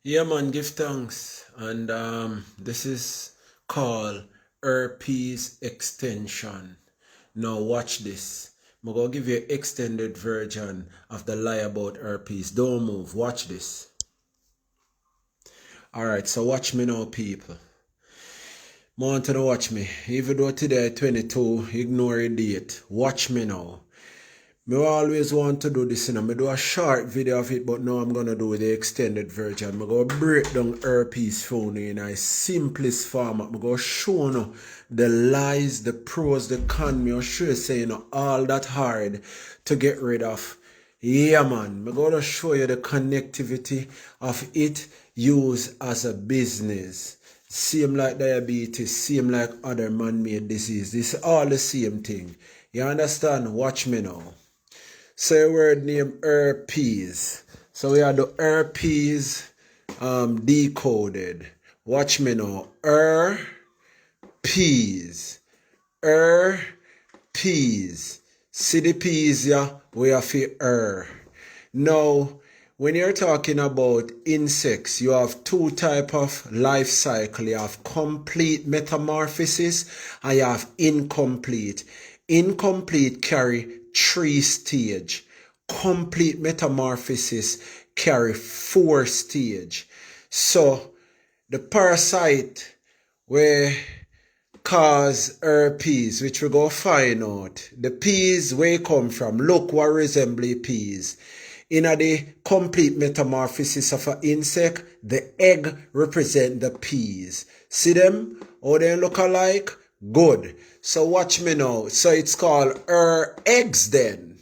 Yeah, man, give thanks. And this is called Herpes Extension. Now, watch this. I'm going to give you an extended version of the lie about herpes. Don't move. Watch this. Alright, so watch me now, people. I want you to watch me. Even though today 22, ignore the date. Watch me now. Me always want to do this, I do a short video of it, but now I'm gonna do the extended version. I'm gonna break down herpes phone in a simplest format. I'm gonna show you the lies, the pros, the cons. I'm gonna show you saying all that hard to get rid of. Yeah, man. I'm gonna show you the connectivity of it used as a business. Same like diabetes, same like other man-made disease. This is all the same thing. You understand? Watch me now. Say a word name herpes. So we have the herpes decoded. Watch me now. Herpes. Herpes. See the peas, yeah? We have to Now, when you're talking about insects, you have two type of life cycle. You have complete metamorphosis and you have incomplete. Incomplete carry 3 stage. Complete metamorphosis carry 4 stage. So the parasite where cause herpes, which we go find out. The peas where come from, look what resemble peas. In the complete metamorphosis of an insect, the egg represent the peas. See them? How they look alike? Good. So watch me now. So it's called eggs then.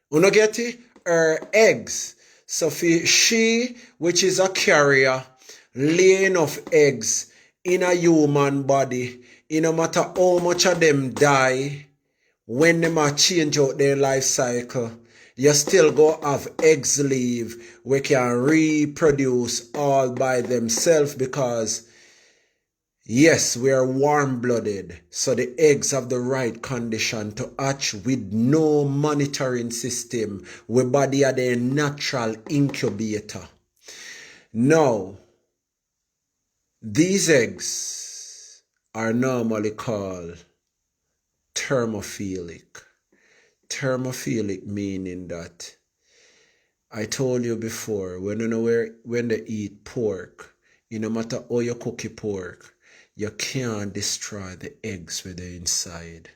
You know get it? Eggs. So for she, which is a carrier, laying of eggs in a human body, it no matter how much of them die, when them a change out their life cycle, you still go have eggs leave we can reproduce all by themselves because yes, we are warm-blooded, so the eggs have the right condition to hatch with no monitoring system. We body are their natural incubator. Now, these eggs are normally called thermophilic. Thermophilic meaning that I told you before, when they eat pork, no matter how you cook your pork, you can't destroy the eggs with the inside.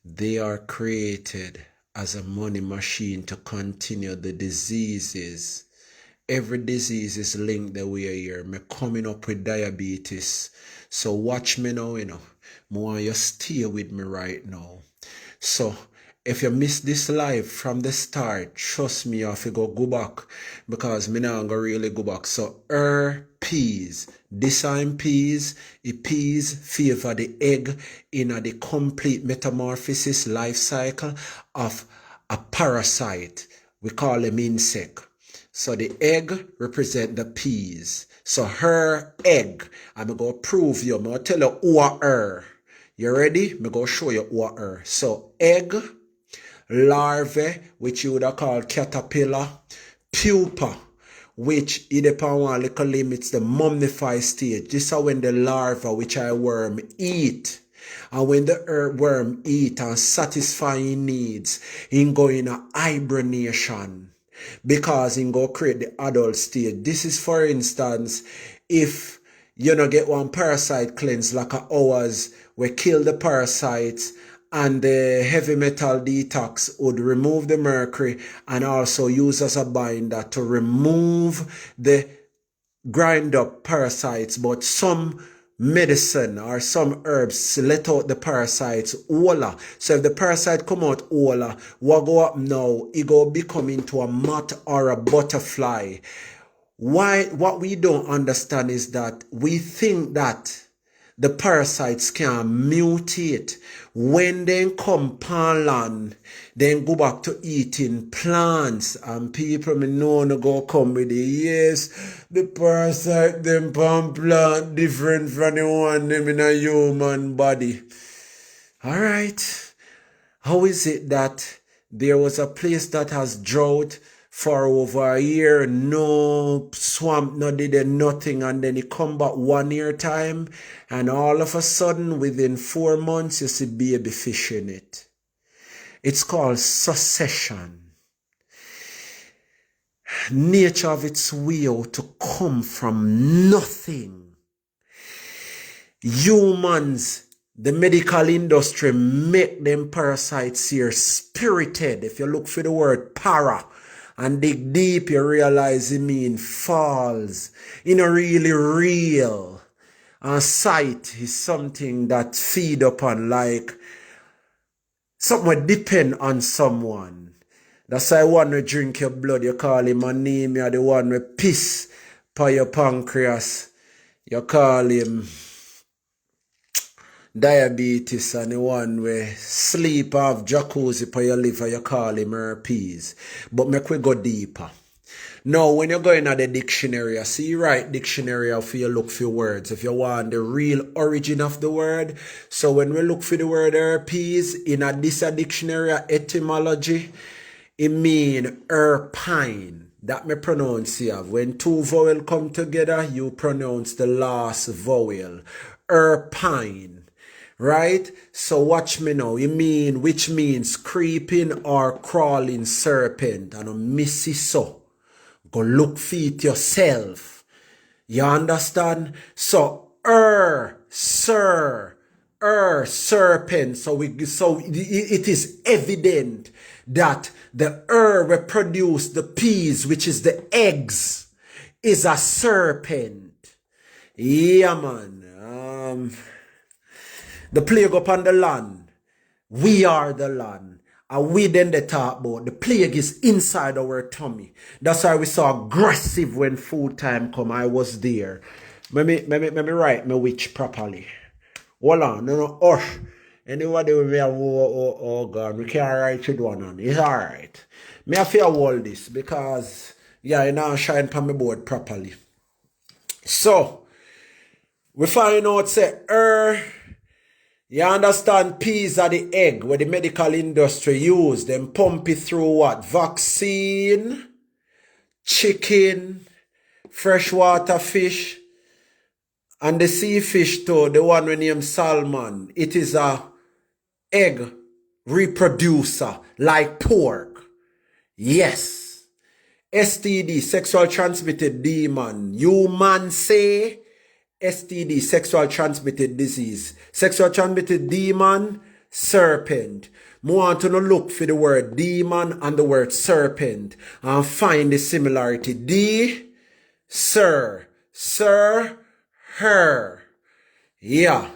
They are created as a money machine to continue the diseases. Every disease is linked the way here. Me coming up with diabetes. So watch me now, I want you stay with me right now. So if you miss this live from the start, trust me, you have to go back because me not gonna really go back. So peas, design peas, peas favor the egg in the complete metamorphosis life cycle of a parasite. We call them insect. So the egg represent the peas. So her egg, I'm going to prove you. I'm going to tell you who are her. You ready? I'm going to show you who are her. So egg, larvae, which you would have called caterpillar, pupa, which it upon one little limits the mummify stage. This is when the larva, which are worm, eat. And when the worm eat and satisfying needs, in going a hibernation. Because in go create the adult stage. This is for instance, if you know get one parasite cleanse like a hours, we kill the parasites and the heavy metal detox would remove the mercury and also use as a binder to remove the grind up parasites, but some medicine or some herbs let out the parasites whola. So if the parasite come out whola, what go up now, it go become into a moth or a butterfly. Why? What we don't understand is that we think that the parasites can mutate. When they come upon land, then go back to eating plants. And people me know no go come with the yes, the parasite them pan plant different from the one them in a human body. Alright. How is it that there was a place that has drought for over a year, no swamp, no did nothing, and then it come back 1 year time, and all of a sudden, within 4 months, you see baby fish in it. It's called succession. Nature of its way out to come from nothing. Humans, the medical industry, make them parasites here spirited. If you look for the word para and dig deep, you realize it means falls. In a really real. And sight is something that feed upon, like something that depend on someone. That's why one who drink your blood, you call him anemia. The one who piss by your pancreas, you call him diabetes. And the one who sleep have jacuzzi by your liver, you call him herpes. But make we go deeper. Now, when you go in the dictionary, see you write dictionary if you look for words, if you want the real origin of the word. So when we look for the word herpes in this dictionary etymology, it mean herpine. That me pronounce here. When two vowels come together, you pronounce the last vowel. Herpine. Right? So watch me now. It mean, which means creeping or crawling serpent. And a missy so. Go look for it yourself. You understand? So, serpent. So it is evident that the will produce the peas, which is the eggs, is a serpent. Yeah, man. The plague upon the land. We are the land. And we then they talk about the plague is inside our tummy. That's why we saw aggressive when food time come. I was there. Let me write my witch properly. Hold on, no. Anybody will be oh God, we can't write it one on. It's alright. Me have to hold this because you now shine on my board properly. So we find out say you understand peas are the egg where the medical industry use them pump it through what? Vaccine, chicken, freshwater fish, and the sea fish too, the one we name salmon. It is a egg reproducer like pork. Yes. STD, sexual transmitted demon. Human say STD, sexual transmitted disease. Sexual transmitted demon, serpent. I want to look for the word demon and the word serpent and find the similarity. Sir, her. Yeah,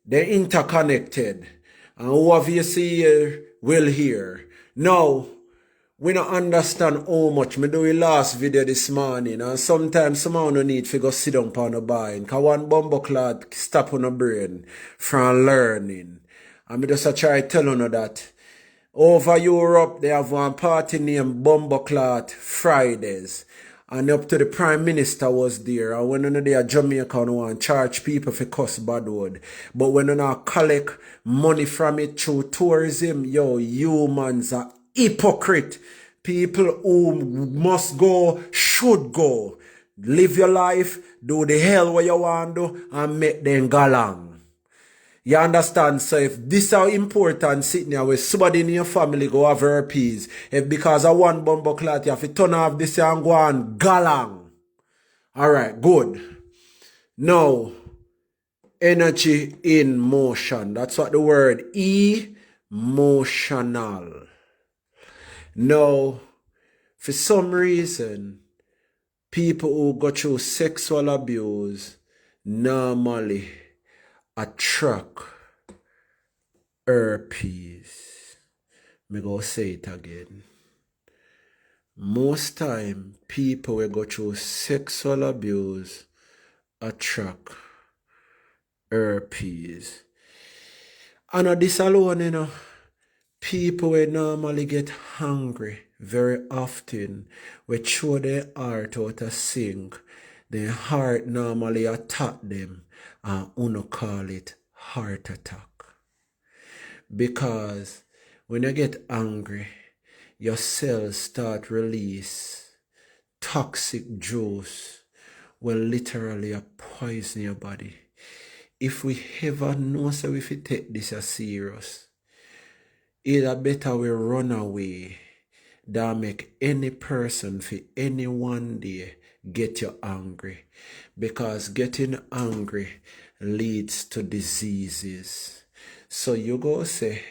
they're interconnected. And who have you see will hear. Now, we don't understand how much. I do a last video this morning, and sometimes someone no need to go sit down on a bind. Because one bumbleclad stop on a brain from learning. And I just try to tell you that over Europe, they have one party named Bumbleclad Fridays. And up to the Prime Minister was there. And when they are Jamaican, want to charge people for cuss bad word. But when they not collect money from it through tourism, humans are hypocrite. People who must go, should go. Live your life, do the hell what you want to do, and make them go along. You understand? So if this is how important sitting here with somebody in your family go have herpes, if because of one bumbleclad you have to turn off this and go on galang. Alright, good. Now, energy in motion. That's what the word emotional. Now, for some reason, people who go through sexual abuse normally attract herpes. Me go say it again. Most time, people who go through sexual abuse attract herpes. And this alone, people will normally get hungry very often, which show their heart out of sync. Their heart normally attack them, and uno call it heart attack. Because when you get angry, your cells start release toxic juice will literally poison your body. If we ever know so if we take this as serious, either better we run away than make any person for any one day get you angry. Because getting angry leads to diseases. So you go say,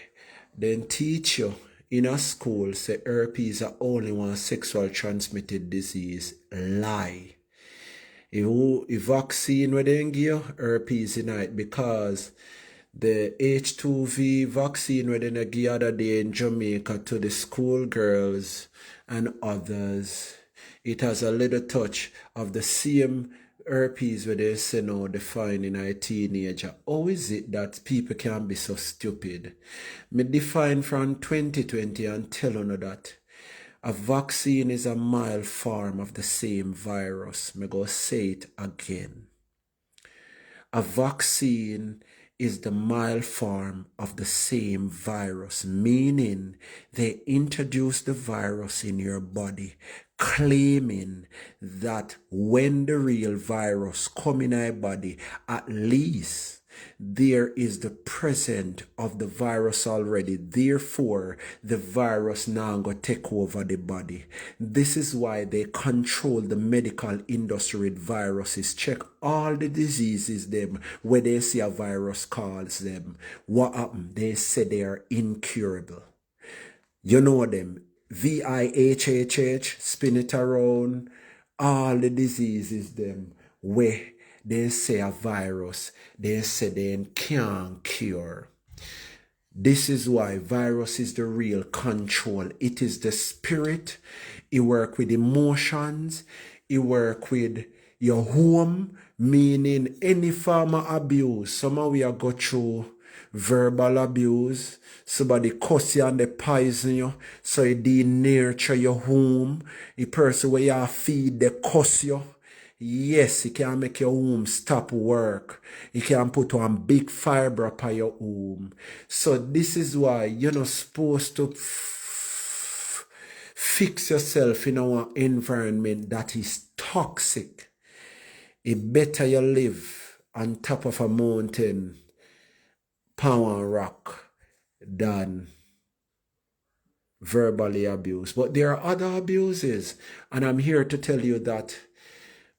then teach you in a school say herpes are only one sexual transmitted disease. Lie. If vaccine where they give you herpes in it because the H2V vaccine where they give the other day in Jamaica to the schoolgirls and others, it has a little touch of the same herpes where they say now define in a teenager. How is it that people can be so stupid? Me define from 2020 and tell you that a vaccine is a mild form of the same virus. Me go say it again. A vaccine is the mild form of the same virus, meaning they introduce the virus in your body, claiming that when the real virus come in our body, at least there is the presence of the virus already. Therefore, the virus now go take over the body. This is why they control the medical industry with viruses. Check all the diseases them where they see a virus calls them. What happened? They say they are incurable. You know them. VIHHH, spin it around. All the diseases them where they say a virus, they say they can't cure. This is why virus is the real control. It is the spirit. It work with emotions. It work with your home, meaning any form of abuse. Some of we are go through verbal abuse. Somebody cuss you and they poison you. So it nurture your home. The person where you feed, they cuss you. Yes, it can make your womb stop work. It can put one big fiber upon your womb. So this is why you're not supposed to fix yourself in our environment that is toxic. It better you live on top of a mountain, power rock, than verbally abuse. But there are other abuses, and I'm here to tell you that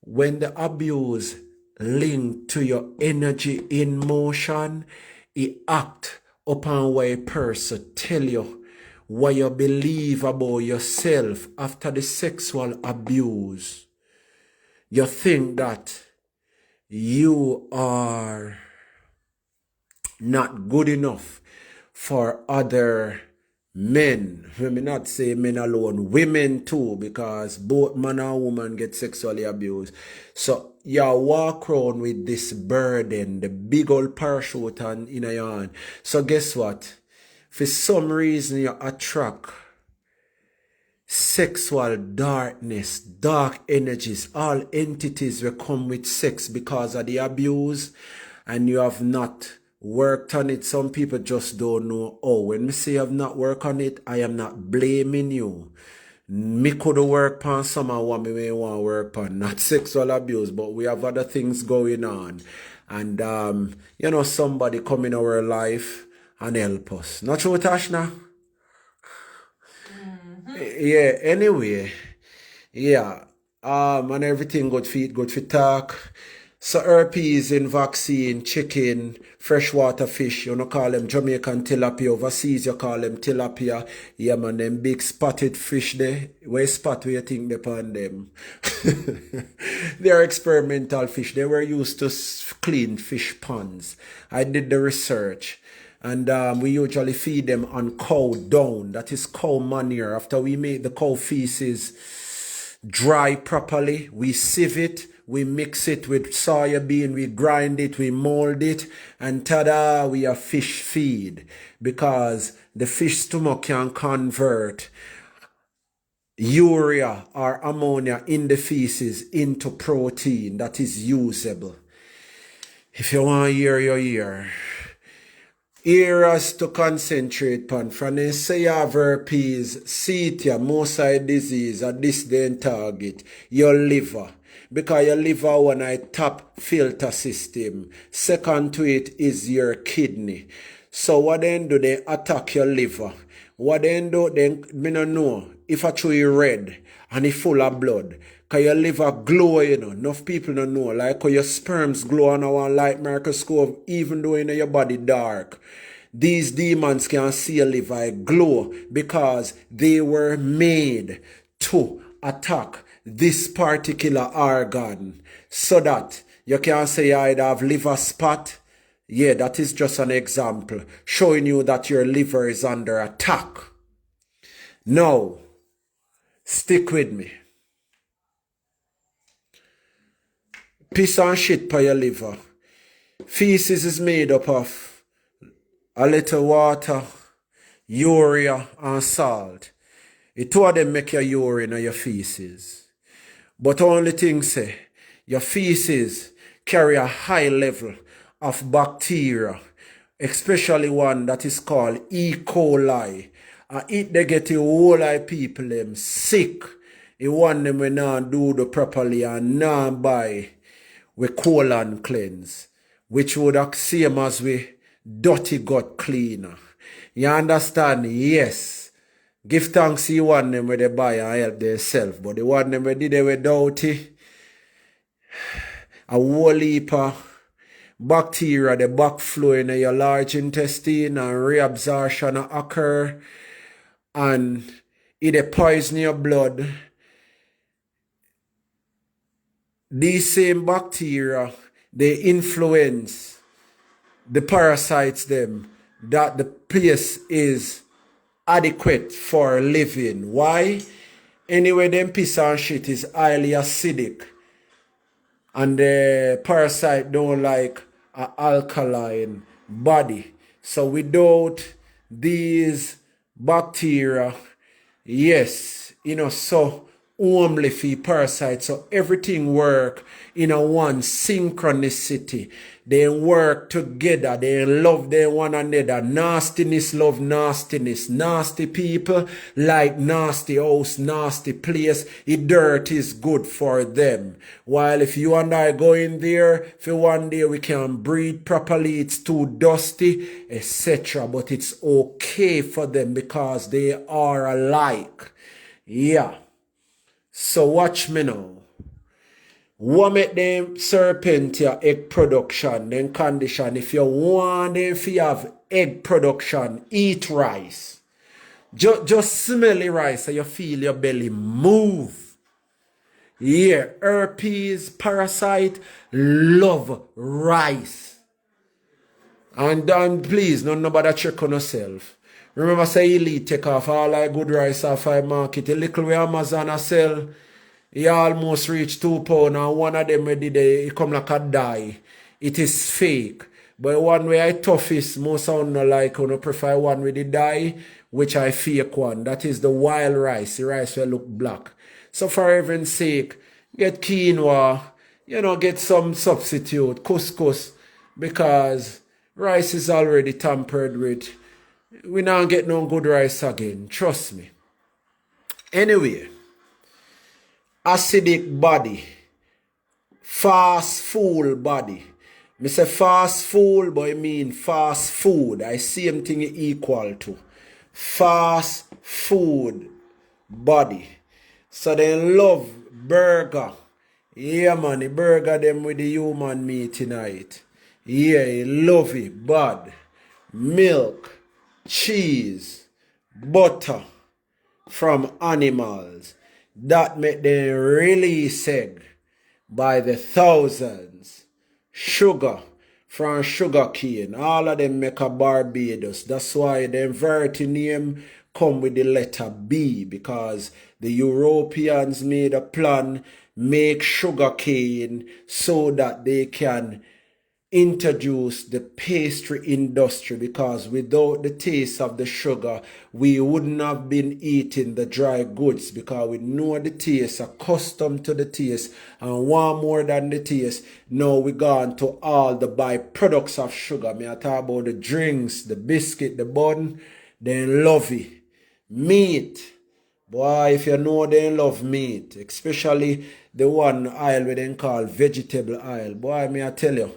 when the abuse linked to your energy in motion, it act upon what a person tell you, what you believe about yourself after the sexual abuse. You think that you are not good enough for other men. Let me not say men alone, women too, because both man and woman get sexually abused. So you walk around with this burden, the big old parachute in your hand. So guess what? For some reason you attract sexual darkness, dark energies, all entities will come with sex because of the abuse, and you have not worked on it. Some people just don't know. Oh, when me say I've not worked on it, I am not blaming you. Me could work on some of what me may want to work on, not sexual abuse, but we have other things going on. And, somebody come in our life and help us. Not true, Tashna? Yeah, anyway, yeah, and everything good feet, good for talk. So herpes in vaccine, chicken, freshwater fish, you know, call them Jamaican tilapia. Overseas, you call them tilapia. Yeah, man, them big spotted fish there. Where spot where you think they upon them? They are experimental fish. They were used to clean fish ponds. I did the research. And we usually feed them on cow dung. That is cow manure. After we make the cow feces dry properly, we sieve it, we mix it with soya bean, we grind it, we mold it, and ta-da, we have fish feed. Because the fish stomach can convert urea or ammonia in the feces into protein that is usable. If you want to hear your ear, areas to concentrate on. From the say you have herpes, mosaid disease, or this then target your liver. Because your liver one a top filter system. Second to it is your kidney. So what then do they attack your liver? What then do then me no know if I truly red and it full of blood. Cause your liver glow, you know. Enough people don't know. Like how your sperms glow on a light microscope, even though you know your body dark. These demons can see your liver glow because they were made to attack this particular organ. So that you can say you either have liver spot. Yeah, that is just an example. Showing you that your liver is under attack. Now, stick with me. Piss and shit for your liver. Feces is made up of a little water, urea, and salt. The two of them make your urine or your feces. But only thing say, your feces carry a high level of bacteria, especially one that is called E. coli. And it they get the whole of people them sick. The one them when not do the properly and not buy with colon cleanse, which would act same as we dirty gut cleaner. You understand? Yes. Give thanks to the one them where they buy and help themselves. But the one them where did they without it, a whole heap of bacteria, the backflow in your large intestine and reabsorption occur and it poison your blood. These same bacteria, they influence the parasites them that the place is adequate for living. Why? Anyway, them piss and shit is highly acidic. And the parasite don't like an alkaline body. So without these bacteria, yes, so only for parasites. So everything work in a one synchronicity. They work together. They love their one another. Nastiness love nastiness. Nasty people like nasty house, nasty place. The dirt is good for them. While if you and I go in there, for one day we can breathe properly, it's too dusty, etc. But it's okay for them because they are alike. Yeah. So watch me now. What make them serpent your egg production, then condition. If you want them to have egg production, eat rice. Just smell the rice so you feel your belly move. Yeah, herpes parasite love rice. And please, nobody check on yourself. Remember say Elite take off all that good rice off our market. A little way Amazon a sell. He almost reached £2 and one of them it come like a die. It is fake. But one way I toughest, most sound not like you prefer one with the dye, which I fake one. That is the wild rice. The rice will look black. So for heaven's sake, get quinoa, get some substitute, couscous, because rice is already tampered with. We not get no good rice again. Trust me. Anyway, acidic body, fast food body. Me say fast food, but I mean fast food. I same thing equal to fast food body. So they love burger. Yeah, man, the burger them with the human meat tonight. Yeah, love it, bad. Milk, cheese, butter from animals. That make them release egg by the thousands. Sugar from sugar cane. All of them make a Barbados. That's why the verity name come with the letter B, because the Europeans made a plan make sugar cane so that they can introduce the pastry industry, because without the taste of the sugar, we wouldn't have been eating the dry goods, because we know the taste, accustomed to the taste, and want more than the taste. Now we gone to all the byproducts of sugar. Me I talk about the drinks, the biscuit, the bun, then lovey, meat. Boy, if you know they love meat, especially the one aisle we then call vegetable aisle. Boy, me I tell you,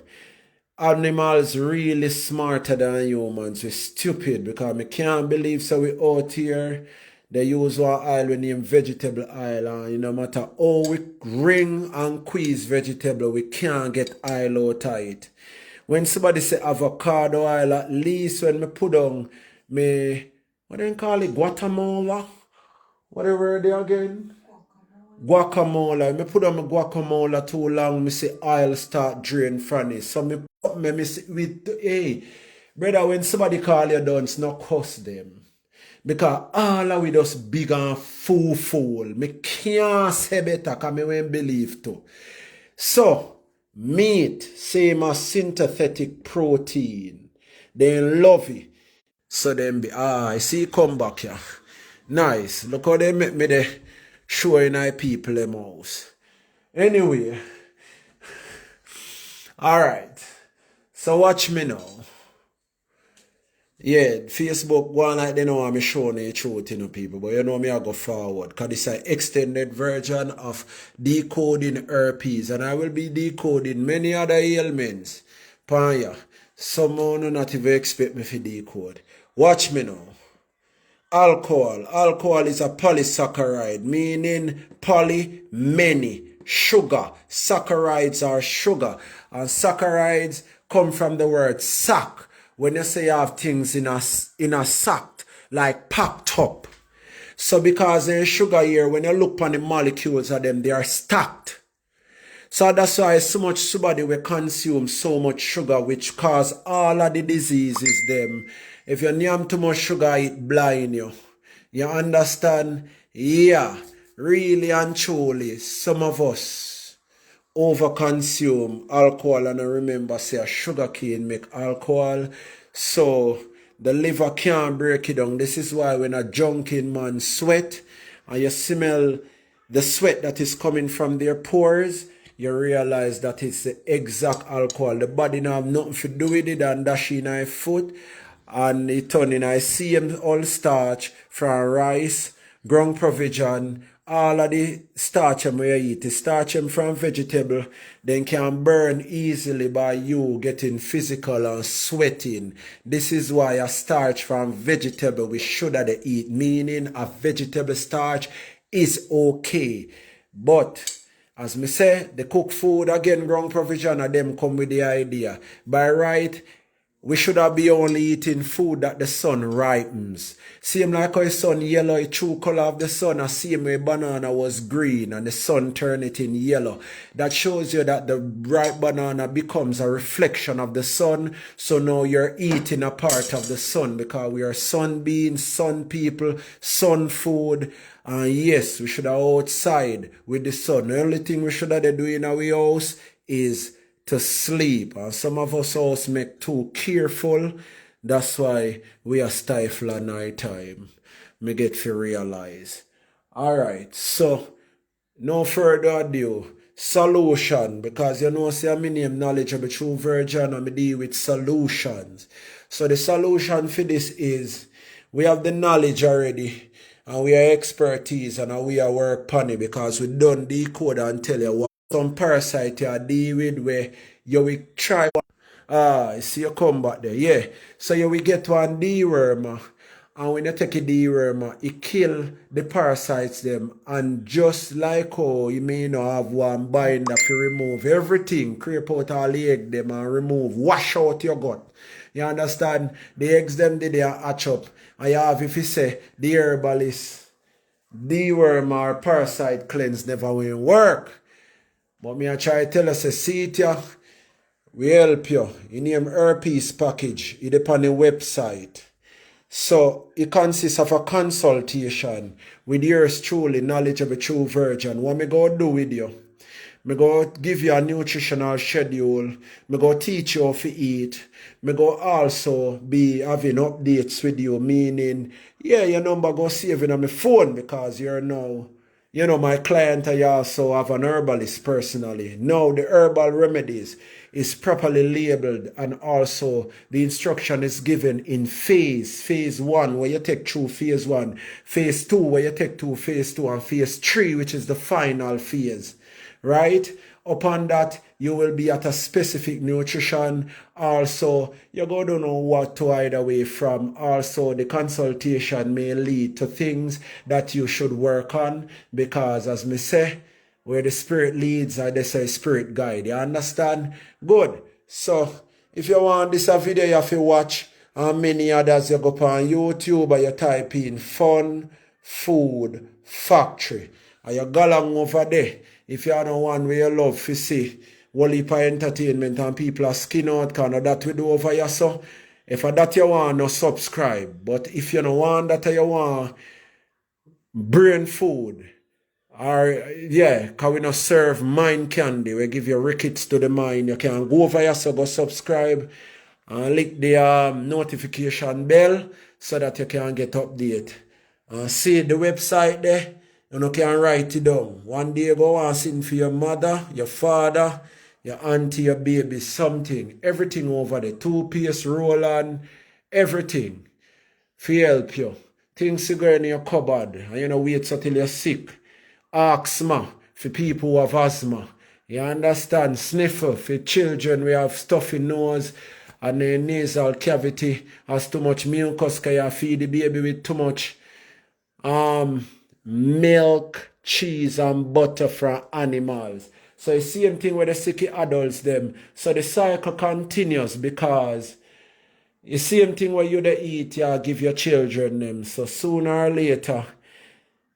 animals really smarter than humans. We're stupid, because me can't believe so we out here. They use one aisle we name vegetable aisle, and no matter how we ring and squeeze vegetable, we can't get aisle out of it. When somebody say avocado aisle, at least when me put on me, what they call it, Guatemala? Whatever they again? Guacamole. Me put on my guacamole too long, me say oil start drain from it. So me say with, hey, brother, when somebody call you dance, no cuss them. Because all of we just big and fool. Me can't say better, because me won't believe too. So, meat, same as synthetic protein. They love it. So them be, I see you come back here. Nice. Look how they make me the showing our people them house. Anyway. Alright. So watch me now. Yeah, Facebook one like they know I'm showing the truth, people. But you know me I go forward. Because this is an extended version of decoding herpes. And I will be decoding many other ailments. Panya. Someone will not even expect me to decode. Watch me now. Alcohol. Alcohol is a polysaccharide, meaning poly, many. Sugar. Saccharides are sugar. And saccharides come from the word sack. When you say you have things in a sack, like packed up. So because there's sugar here, when you look on the molecules of them, they are stacked. So that's why so much somebody will consume so much sugar, which cause all of the diseases them. If you name too much sugar, it blind you. You understand? Yeah. Really and truly, some of us overconsume alcohol, and I remember say a sugar cane make alcohol. So the liver can't break it down. This is why when a drunken man sweat and you smell the sweat that is coming from their pores, you realize that it's the exact alcohol. The body now have nothing to do with it and dash in a foot. And it turn in I see him all starch from rice, ground provision, all of the starch them where you eat. The starch them from vegetable, then can burn easily by you getting physical and sweating. This is why a starch from vegetable we should have eat, meaning a vegetable starch is okay. But as me say, the cook food again, ground provision of them come with the idea. By right, we should have be only eating food that the sun ripens. Same like how the sun yellow, the true color of the sun, the same way banana was green and the sun turned it in yellow. That shows you that the ripe banana becomes a reflection of the sun. So now you're eating a part of the sun, because we are sun beings, sun people, sun food. And yes, we should have outside with the sun. The only thing we should have do in our house is to sleep. And some of us also make too careful. That's why we are stifled at night time. Me get to realize. Alright, so no further ado. Solution, because you know say my name knowledge of the true virgin and me deal with solutions. So the solution for this is we have the knowledge already and we are expertise and we are work on it, because we done decode and tell you what some parasite you deal with where you will try. I see you come back there. Yeah. So you will get one dewormer. And when you take a dewormer, it kill the parasites them. And just like how you may not have one binder to remove everything, creep out all the egg them and remove, wash out your gut. You understand? The eggs them did they hatch up. And you have, if you say, the herbalist, deworm or parasite cleanse never will work. But me I try to tell us, see it ya, we help you. You name herpes package. It upon the website. So it consists of a consultation with yours truly, knowledge of a true virgin. What me go do with you? Me go give you a nutritional schedule. Me go teach you how to eat. Me go also be having updates with you, meaning, yeah, your number go saving on my phone because you're now, my client. I also have an herbalist personally. Now the herbal remedies is properly labeled, and also the instruction is given in phase 1 where you take through phase 1, phase 2 where you take through phase 2, and phase 3 which is the final phase, right? Upon that, you will be at a specific nutrition. Also, you're going to know what to hide away from. Also, the consultation may lead to things that you should work on because, as me say, where the spirit leads, I say spirit guide. You understand? Good. So, if you want this a video, you have to watch and many others. You go on YouTube and you type in Fun Food Factory. And you go along over there. If you are the one where you love to see whole heap of entertainment and people are skin out, kind of that we do over here. So, if that you want, no subscribe. But if you don't want that, you want brain food, or yeah, because we not serve mind candy. We give you rickets to the mind. You can go over here, so go subscribe and click the notification bell so that you can get update. See the website there. You can write it down. One day you go and sing for your mother, your father, your auntie, your baby, something. Everything over there. Toothpaste, roll-on, everything. For help you. Things you go in your cupboard and you know wait until you're sick. Asthma for people who have asthma. You understand? Sniffle for children who have stuffy nose and the nasal cavity has too much mucus because you feed the baby with too much milk, cheese and butter from animals. So the same thing with the sick adults them. So the cycle continues because the same thing where you eat, you give your children them. So sooner or later,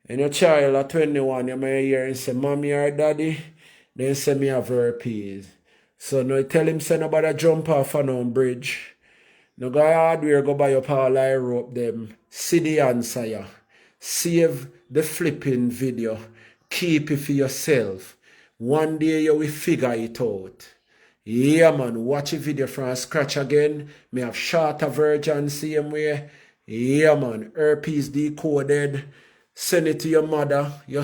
and your child at 21, you may hear him say, Mommy or Daddy, then say me have herpes. So now tell him say nobody jump off a no bridge. No go hardware go buy up all I rope them. See the answer ya. Save the flipping video. Keep it for yourself. One day you will figure it out. Yeah man, watch a video from scratch again. Me have shorter version same way. Yeah man, herpes decoded. Send it to your mother, your